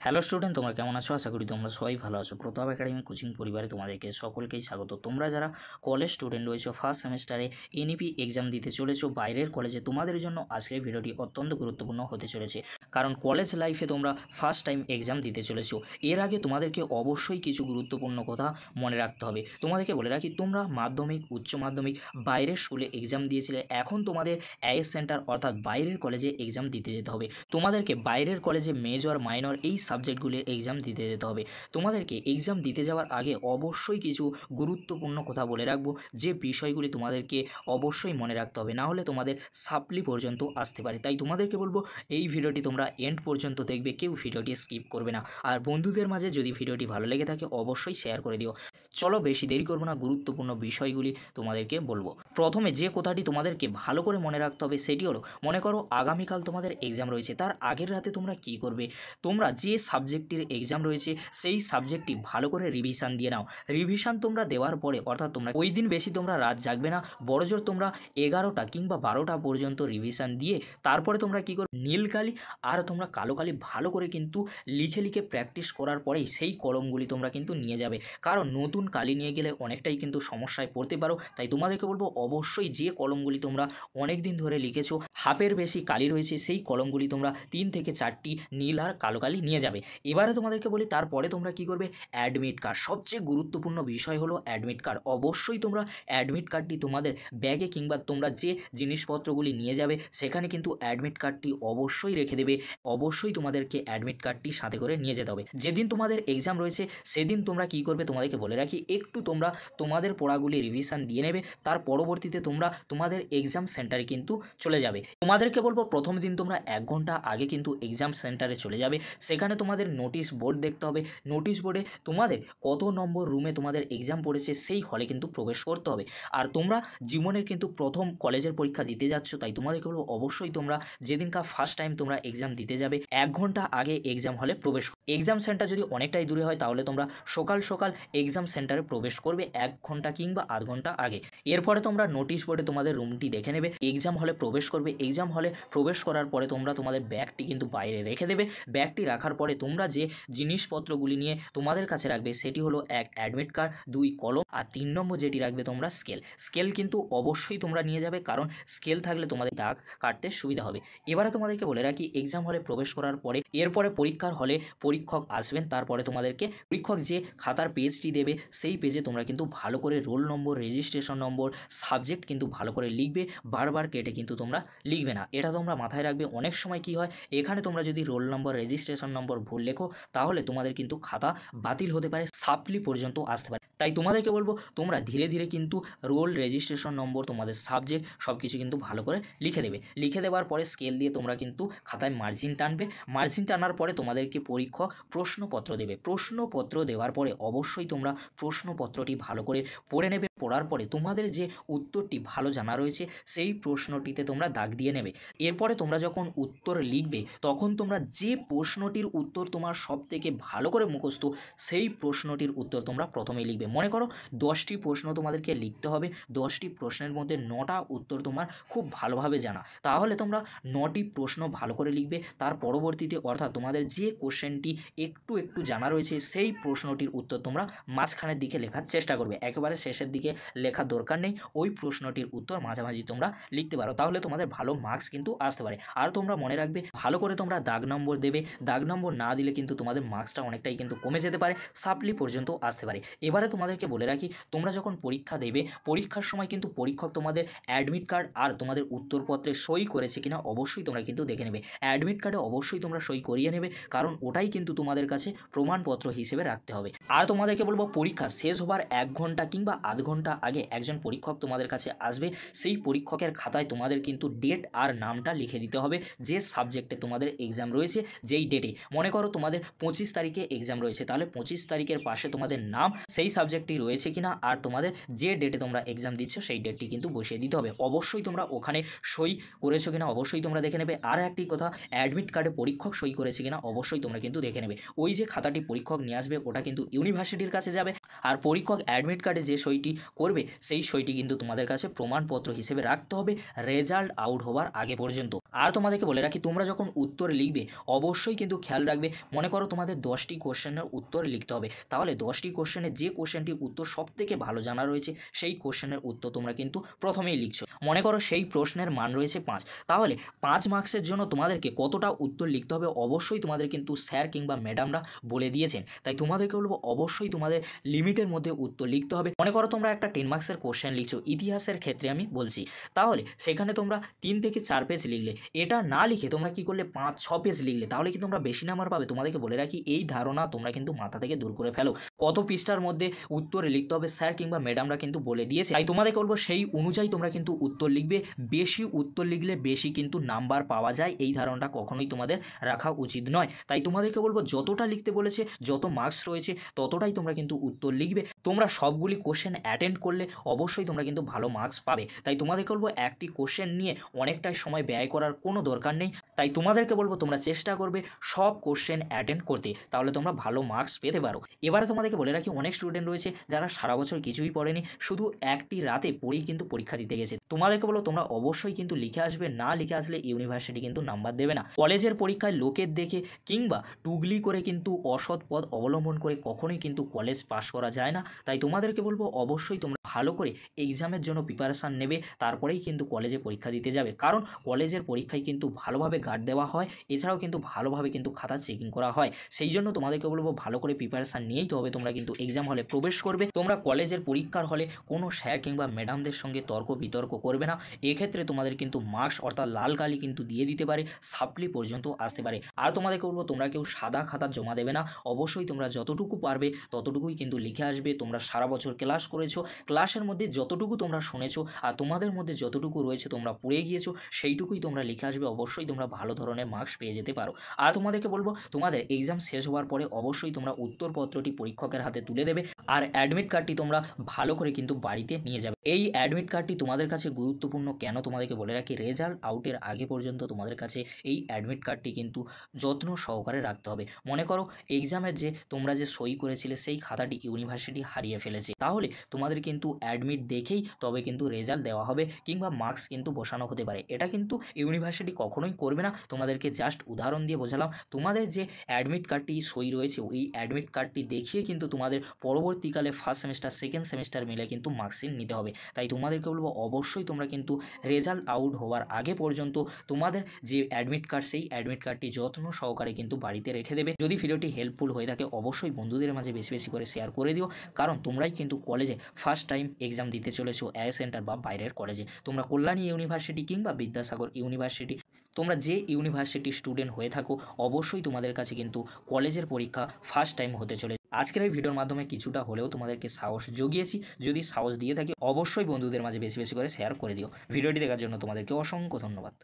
Hello student, তোমরা কেমন আছো? আশা করি তোমরা সবাই ভালো আছো। প্রতাপ একাডেমি কোচিং পরিবারে তোমাদেরকে সকলকেই স্বাগত। তোমরা যারা কলেজ স্টুডেন্ট রয়েছো, ফার্স্ট সেমিস্টারে এনইপি এক্সাম দিতে চলেছো বাইরের কলেজে, তোমাদের জন্য আজকের ভিডিওটি অত্যন্ত গুরুত্বপূর্ণ হতে চলেছে। কারণ কলেজ লাইফে তোমরা ফার্স্ট টাইম এক্সাম দিতে চলেছো। এর আগে তোমাদেরকে অবশ্যই কিছু গুরুত্বপূর্ণ কথা মনে রাখতে হবে। তোমাদেরকে বলে রাখি, তোমরা মাধ্যমিক, উচ্চ মাধ্যমিক বাইরের স্কুলে এক্সাম দিয়েছিলে, এখন তোমাদের আইএস সেন্টার অর্থাৎ বাইরের কলেজে এক্সাম দিতে যেতে হবে। তোমাদেরকে বাইরের কলেজে মেজর, মাইনর এই সাবজেক্টগুলির এক্সাম দিতে যেতে হবে। তোমাদেরকে এক্সাম দিতে যাওয়ার আগে অবশ্যই কিছু গুরুত্বপূর্ণ কথা বলে রাখবো, যে বিষয়গুলি তোমাদেরকে অবশ্যই মনে রাখতে হবে, না হলে তোমাদের সাপ্লি পর্যন্ত আসতে পারে। তাই তোমাদেরকে বলবো এই ভিডিওটি তোমরা এন্ড পর্যন্ত দেখবে, কেউ ভিডিওটি স্কিপ করবে না। আর বন্ধুদের মাঝে যদি ভিডিওটি ভালো লেগে থাকে অবশ্যই শেয়ার করে দিও। চলো বেশি দেরি করবো না, গুরুত্বপূর্ণ বিষয়গুলি তোমাদেরকে বলবো। প্রথমে যে কথাটি তোমাদেরকে ভালো করে মনে রাখতে হবে সেটি হলো, মনে করো আগামীকাল তোমাদের এক্সাম রয়েছে, তার আগের রাতে তোমরা কি করবে? তোমরা যে সাবজেক্টের এক্সাম রয়েছে সেই সাবজেক্টটি ভালো করে রিভিশন দিয়ে নাও। রিভিশন তোমরা দেওয়ার পরে, অর্থাৎ তোমরা ওই দিন বেশি তোমরা রাত জাগবে না, বড়জোর তোমরা 11টা কিংবা 12টা পর্যন্ত রিভিশন দিয়ে তারপরে তোমরা কী করবে, নীল কালি আর তোমরা কালো কালি ভালো করে কিন্তু লিখে লিখে প্র্যাকটিস করার পরেই সেই কলমগুলি তোমরা কিন্তু নিয়ে যাবে। কারণ নতুন কালি নিয়ে গেলে অনেকটাই কিন্তু সমস্যায় পড়তে পারো। তাই তোমাদেরকে বলবো অবশ্যই যে কলমগুলি তোমরা অনেক দিন ধরে লিখেছো, হাফের বেশি কালি রয়েছে, সেই কলমগুলি তোমরা 3 থেকে 4টি নীল আর কালো কালি নিয়ে যাবে। এবারে তোমাদেরকে বলি তারপরে তোমরা কি করবে, অ্যাডমিট কার্ড। সবচেয়ে গুরুত্বপূর্ণ বিষয় হলো অ্যাডমিট কার্ড। অবশ্যই তোমরা অ্যাডমিট কার্ডটি তোমাদের ব্যাগে কিংবা তোমরা যে জিনিসপত্রগুলি নিয়ে যাবে সেখানে কিন্তু অ্যাডমিট কার্ডটি অবশ্যই রেখে দেবে। অবশ্যই তোমাদেরকে অ্যাডমিট কার্ডটি সাথে করে নিয়ে যেতে হবে। যেদিন তোমাদের এক্সাম রয়েছে সেদিন তোমরা কি করবে, তোমাদেরকে বলে রাখি, একটু তোমরা তোমাদের পড়াগুলি রিভিশন দিয়ে নেবে। তার পরবর্তীতে তোমরা তোমাদের এক্সাম সেন্টারে কিন্তু চলে যাবে। তোমাদেরকে বলবো প্রথম দিন তোমরা 1 ঘন্টা আগে কিন্তু এক্সাম সেন্টারে চলে যাবে। সেখানে তোমাদের নোটিশ বোর্ড দেখতে হবে। নোটিশ বোর্ডে তোমাদের কত নম্বর রুমে তোমাদের এক্সাম পড়েছে সেই হলে কিন্তু প্রবেশ করতে হবে। আর তোমরা জীবনের কিন্তু প্রথম কলেজের পরীক্ষা দিতে যাচ্ছ, তাই তোমাদেরকে বলবো অবশ্যই তোমরা যেদিনকার ফার্স্ট টাইম তোমরা এক্সাম দিতে যাবে 1 ঘন্টা আগে এক্সাম হলে প্রবেশ। এক্সাম সেন্টার যদি অনেকটাই দূরে হয় তাহলে তোমরা সকাল সকাল এক্সাম সেন্টারে প্রবেশ করবে 1 ঘন্টা কিংবা আধ ঘন্টা আগে। এরপরে তোমরা নোটিশ বোর্ডে তোমাদের রুমটি দেখে নেবে, এক্সাম হলে প্রবেশ করবে। এক্সাম হলে প্রবেশ করার পরে তোমরা তোমাদের ব্যাগটি কিন্তু বাইরে রেখে দেবে। ব্যাগটি রাখার পরে তোমরা যে জিনিসপত্রগুলি নিয়ে তোমাদের কাছে রাখবে সেটি হলো 1 অ্যাডমিট কার্ড, 2 কলম আর 3 নম্বর যেটি রাখবে তোমরা স্কেল। স্কেল কিন্তু অবশ্যই তোমরা নিয়ে যাবে, কারণ স্কেল থাকলে তোমাদের দাগ কাটতে সুবিধা হবে। এবারে তোমাদেরকে বলে রাখি, এক্সাম হলে প্রবেশ করার পরে এরপরে পরীক্ষার হলে পরীক্ষক আসবেন। তারপরে তোমাদেরকে পরীক্ষক যে খাতার পেজটি দেবে সেই পেজে তোমরা কিন্তু ভালো করে roll number, registration number, subject কিন্তু ভালো করে লিখবে। বারবার কেটে কিন্তু তোমরা লিখবে না, এটা তোমরা মাথায় রাখবে। অনেক সময় কি হয়, এখানে তোমরা যদি রোল নম্বর, রেজিস্ট্রেশন নম্বর ভুল লেখো তাহলে তোমাদের কিন্তু খাতা বাতিল হতে পারে, সাপ্লি পর্যন্ত আসতে পারে। তাই তোমাদেরকে বলবো তোমরা ধীরে ধীরে কিন্তু রোল, রেজিস্ট্রেশন নম্বর, তোমাদের সাবজেক্ট সব কিছু কিন্তু ভালো করে লিখে দেবে। লিখে দেওয়ার পরে স্কেল দিয়ে তোমরা কিন্তু খাতায় মার্জিন টানবে। মার্জিন টানার পরে তোমাদেরকে পরীক্ষক প্রশ্নপত্র দেবে। প্রশ্নপত্র দেওয়ার পরে অবশ্যই তোমরা প্রশ্নপত্রটি ভালো করে পড়ে নেবে। পড়ার পরে তোমাদের যে উত্তরটি ভালো জানা রয়েছে সেই প্রশ্নটিতে তোমরা দাগ দিয়ে নেবে। এরপরে তোমরা যখন উত্তর লিখবে তখন তোমরা যে প্রশ্নটির উত্তর তোমার সব থেকে ভালো করে মুখস্থ সেই প্রশ্নটির উত্তর তোমরা প্রথমেই লিখবে। মনে করো 10টি প্রশ্ন তোমাদেরকে লিখতে হবে, 10টি প্রশ্নের মধ্যে 9টা উত্তর তোমার খুব ভালোভাবে জানা, তাহলে তোমরা 9টি প্রশ্ন ভালো করে লিখবে। তার পরবর্তীতে অর্থাৎ তোমাদের যে কোশ্চেনটি একটু একটু জানা রয়েছে সেই প্রশ্নটির উত্তর তোমরা মাঝখানের দিকে লেখার চেষ্টা করবে, একেবারে শেষের দিকে লেখার দরকার নেই। ওই প্রশ্নটির উত্তর মাঝামাঝি তোমরা লিখতে পারো, তাহলে তোমাদের ভালো মার্কস কিন্তু আসতে পারে। আর তোমরা মনে রাখবে ভালো করে তোমরা দাগ নম্বর দেবে। দাগ নম্বর না দিলে কিন্তু তোমাদের মার্কসটা অনেকটাই কিন্তু কমে যেতে পারে, সাপ্লি পর্যন্ত আসতে পারে। এবারে তোমাদেরকে বলে রাখি, তোমরা যখন পরীক্ষা দেবে পরীক্ষার সময় কিন্তু পরীক্ষক তোমাদের অ্যাডমিট কার্ড আর তোমাদের উত্তরপত্রে সই করেছে কিনা অবশ্যই তোমরা কিন্তু দেখে নেবে। অ্যাডমিট কার্ডে অবশ্যই তোমরা সই করিয়ে নেবে, কারণ ওটাই কিন্তু তোমাদের কাছে প্রমাণপত্র হিসেবে রাখতে হবে। আর তোমাদেরকে বলবো পরীক্ষা শেষ হবার 1 ঘন্টা কিংবা আধ ঘন্টা আগে একজন পরীক্ষক তোমাদের কাছে আসবে। সেই পরীক্ষকের খাতায় তোমাদের কিন্তু ডেট আর নামটা লিখে দিতে হবে, যে সাবজেক্টে তোমাদের এক্সাম রয়েছে যেই ডেটে। মনে করো তোমাদের 25 তারিখে এক্সাম রয়েছে, তাহলে 25 তারিখের পাশে তোমাদের নাম, সেই সাবজেক্ট সাবজেক্টটি রয়েছে কিনা আর তোমাদের যে ডেটে তোমরা এক্সাম দিচ্ছ সেই ডেটটি কিন্তু বসিয়ে দিতে হবে। অবশ্যই তোমরা ওখানে সই করেছো কিনা অবশ্যই তোমরা দেখে নেবে। আর একটি কথা, অ্যাডমিট কার্ডে পরীক্ষক সই করেছে কিনা অবশ্যই তোমরা কিন্তু দেখে নেবে। ওই যে খাতাটি পরীক্ষক নিয়ে আসবে ওটা কিন্তু ইউনিভার্সিটির কাছে যাবে, আর পরীক্ষক অ্যাডমিট কার্ডে যে সইটি করবে সেই সইটি কিন্তু তোমাদের কাছে প্রমাণপত্র হিসেবে রাখতে হবে রেজাল্ট আউট হওয়ার আগে পর্যন্ত। আর তোমাদেরকে বলে রাখি, তোমরা যখন উত্তর লিখবে অবশ্যই কিন্তু খেয়াল রাখবে, মনে করো তোমাদের 10টি কোশ্চেনের উত্তর লিখতে হবে, তাহলে 10টি কোশ্চেনের যে কোশ্চেনটির উত্তর সবথেকে ভালো জানা রয়েছে সেই কোশ্চেনের উত্তর তোমরা কিন্তু প্রথমেই লিখছো। মনে করো সেই প্রশ্নের মান রয়েছে 5, তাহলে 5 মার্কসের জন্য তোমাদেরকে কতটা উত্তর লিখতে হবে অবশ্যই তোমাদের কিন্তু স্যার কিংবা ম্যাডামরা বলে দিয়েছেন। তাই তোমাদেরকে বলবো অবশ্যই তোমাদের লিমিটের মধ্যে উত্তর লিখতে হবে। মনে করো তোমরা একটা 10 মার্কসের কোশ্চেন লিখছো, ইতিহাসের ক্ষেত্রে আমি বলছি, তাহলে সেখানে তোমরা 3 থেকে 4 পেজ লিখলে, এটা না লিখে তোমরা কি করলে 5-6 পেজ লিখলে, তাহলে কি তোমরা বেশি নাম্বার পাবে? তোমাদেরকে বলে রাখি এই ধারণা তোমরা কিন্তু মাথা থেকে দূর করে ফেলো। কত পৃষ্ঠার মধ্যে উত্তর লিখতে হবে স্যার কিংবা ম্যাডামরা কিন্তু বলে দিয়েছে, তাই তোমাদেরকে বলবো সেই অনুযায়ী তোমরা কিন্তু উত্তর লিখবে। বেশি উত্তর লিখলে বেশি কিন্তু নাম্বার পাওয়া যায়, এই ধারণাটা কখনোই তোমাদের রাখা উচিত নয়। তাই তোমাদেরকে বলবো যতটা লিখতে বলেছে, যত মার্কস রয়েছে ততটাই তোমরা কিন্তু উত্তর লিখবে। তোমরা সবগুলি কোশ্চেন অ্যাটেন্ড করলে অবশ্যই তোমরা কিন্তু ভালো মার্কস পাবে। তাই তোমাদেরকে বলবো একটি কোশ্চেন নিয়ে অনেকটাই সময় ব্যয় করার কোনো দরকার নেই। তাই তোমাদেরকে বলবো তোমরা চেষ্টা করবে সব কোশ্চেন অ্যাটেন্ড করতে, তাহলে তোমরা ভালো মার্কস পেতে পারো। এবারে তোমাদেরকে বলে রাখি, অনেক স্টুডেন্ট রয়েছে যারা সারা বছর কিছুই পড়েনি, শুধু একটি রাতে পড়েই কিন্তু পরীক্ষা দিতে গেছে। তোমাদেরকে বলো তোমরা অবশ্যই কিন্তু লিখে আসবে, না লিখে আসলে ইউনিভার্সিটি কিন্তু নাম্বার দেবে না। কলেজের পরীক্ষায় লোকের দেখে কিংবা টুগলি করে কিন্তু অসৎ পথ অবলম্বন করে কখনোই কিন্তু কলেজ পাস করা যায় না। তাই তোমাদেরকে বলবো অবশ্যই তোমরা ভালো করে এক্সামের জন্য প্রিপারেশান নেবে, তারপরেই কিন্তু কলেজে পরীক্ষা দিতে যাবে। কারণ কলেজের পরীক্ষায় কিন্তু ভালোভাবে গার্ড দেওয়া হয়, এছাড়াও কিন্তু ভালোভাবে কিন্তু খাতা চেকিং করা হয়। সেই জন্য তোমাদেরকে বলবো ভালো করে প্রিপারেশান নিয়েই তো হবে তোমরা কিন্তু এক্সাম হলে প্রবেশ করবে। তোমরা কলেজের পরীক্ষার হলে কোনো স্যার কিংবা ম্যাডামদের সঙ্গে তর্ক বিতর্ক করবে না। এক্ষেত্রে তোমাদের কিন্তু মার্কস অর্থাৎ লাল কালি কিন্তু দিয়ে দিতে পারে, সাপ্লি পর্যন্ত আসতে পারে। আর তোমাদেরকে বলবো তোমরা কেউ সাদা খাতা জমা দেবে না, অবশ্যই তোমরা যতটুকু পারবে ততটুকুই কিন্তু লিখে আসবে। তোমরা সারা বছর ক্লাস করেছো, ক্লাসের মধ্যে যতটুকু তোমরা শুনেছো আর তোমাদের মধ্যে যতটুকু রয়েছে তোমরা পড়ে গিয়েছো সেইটুকুই তোমরা লিখে আসবে। অবশ্যই তোমরা ভালো ধরনের মার্কস পেয়ে যেতে পারো। আর তোমাদেরকে বলবো তোমাদের এক্সাম শেষ হওয়ার পরে অবশ্যই তোমরা উত্তরপত্রটি পরীক্ষকের হাতে তুলে দেবে, আর অ্যাডমিট কার্ডটি তোমরা ভালো করে কিন্তু বাড়িতে নিয়ে যাবে। এই অ্যাডমিট কার্ডটি তোমাদের কাছে গুরুত্বপূর্ণ কেন তোমাদেরকে বলে রাখি, রেজাল্ট আউটের আগে পর্যন্ত তোমাদের কাছে এই অ্যাডমিট কার্ডটি কিন্তু যত্ন সহকারে রাখতে হবে। মনে করো এক্সামের যে তোমরা যে সই করেছিলে সেই খাতাটি ইউনিভার্সিটি হারিয়ে ফেলেছে, তাহলে তোমাদের কিন্তু অ্যাডমিট দেখেই তবে কিন্তু রেজাল্ট দেওয়া হবে কিংবা মার্কস কিন্তু বসানো হতে পারে। এটা কিন্তু ইউনিভার্সিটি কখনোই করবে না। তোমাদেরকে জাস্ট উদাহরণ দিয়ে বোঝালাম। তোমাদের যে অ্যাডমিট কার্ডটি সই রয়েছে ওই অ্যাডমিট কার্ডটি দেখিয়ে কিন্তু তোমাদের পরবর্তীকালে ফার্স্ট সেমেস্টার সেকেন্ড সেমেস্টার মিলে কিন্তু মার্কশিট নিতে হবে। তাই তোমাদেরকে বলবো অবশ্যই তোমরা কিন্তু রেজাল্ট আউট হওয়ার আগে পর্যন্ত তোমাদের যে অ্যাডমিট কার্ড সেই অ্যাডমিট কার্ডটি যত্ন সহকারে কিন্তু বাড়িতে রেখে দেবে। যদি ভিডিওটি হেল্পফুল হয়ে থাকে অবশ্যই বন্ধুদের মাঝে বেশি বেশি করে শেয়ার করে দিও, কারণ তোমরাই কিন্তু কলেজে ফার্স্ট টাইম এক্সাম দিতে চলেছো এআই সেন্টার বা বাইরের কলেজে। তোমরা কল্যাণী ইউনিভার্সিটি কিংবা বিদ্যাসাগর ইউনিভার্সিটি, তোমরা যে ইউনিভার্সিটি স্টুডেন্ট হয়ে থাকো অবশ্যই তোমাদের কাছে কিন্তু কলেজের পরীক্ষা ফার্স্ট টাইম হতে চলে। আজকের এই ভিডিওর মাধ্যমে কিছুটা হলেও তোমাদেরকে সাহস জুগিয়েছি। যদি সাহস দিয়ে থাকি অবশ্যই বন্ধুদের মাঝে বেশি বেশি করে শেয়ার করে দিও। ভিডিওটি দেখার জন্য তোমাদেরকে অসংখ্য ধন্যবাদ।